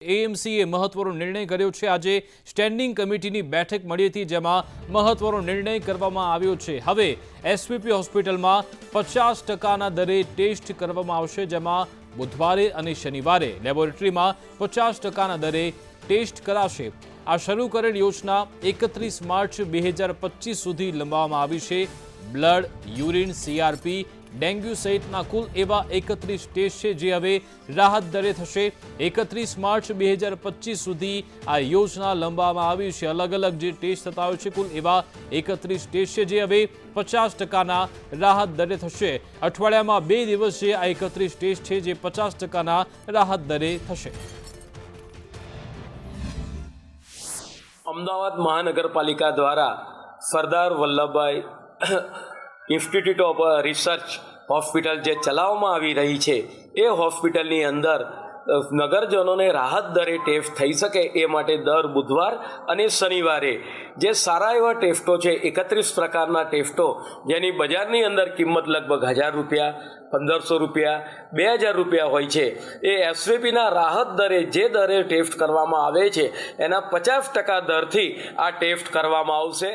એએમસીએ મહત્વનો નિર્ણય કર્યો છે। આજે સ્ટેન્ડિંગ કમિટીની બેઠક મળી હતી, જેમાં મહત્વનો નિર્ણય કરવામાં આવ્યો છે। હવે એસવીપી હોસ્પિટલમાં 50%ના દરે ટેસ્ટ કરવામાં આવશે, જેમાં બુધવારે અને શનિવારે લેબોરેટરીમાં 50%ના દરે ટેસ્ટ કરાશે। આ શરૂ કરેલ યોજના 31 માર્ચ 2025 સુધી લંબાવવામાં આવી છે। બ્લડ, યુરિન, સીઆરપી, ડેન્ગ્યુ સહિતના કુલ એવા 31 ટેસ્ટ છે, જે હવે રાહત દરે થશે। 31 માર્ચ 2025 સુધી આ યોજના લંબાવવામાં આવી છે। અલગ અલગ જે ટેસ્ટ થતા હોય છે, કુલ એવા 31 ટેસ્ટ છે, જે હવે 50%ના રાહત દરે થશે। અઠવાડિયામાં 2 દિવસ જે આ 31 ટેસ્ટ છે, જે 50%ના રાહત દરે થશે। અમદાવાદ મહાનગરપાલિકા દ્વારા Sardar Vallabhbhai institute of research hospital જે ચલાવવામાં આવી રહી છે, એ હોસ્પિટલની અંદર નગરજનોને રાહત દરે ટેસ્ટ થઈ શકે એ માટે દર બુધવાર અને શનિવારે જે સારા એવા ટેસ્ટો છે, 31 પ્રકારના ટેસ્ટો, જેની બજારની અંદર કિંમત લગભગ 1000 રૂપિયા, 1500 રૂપિયા, 2000 રૂપિયા હોય છે, એ એસવીપીના રાહત દરે જે દરે ટેસ્ટ કરવામાં આવે છે, એના 50% દરથી આ ટેસ્ટ કરવામાં આવશે।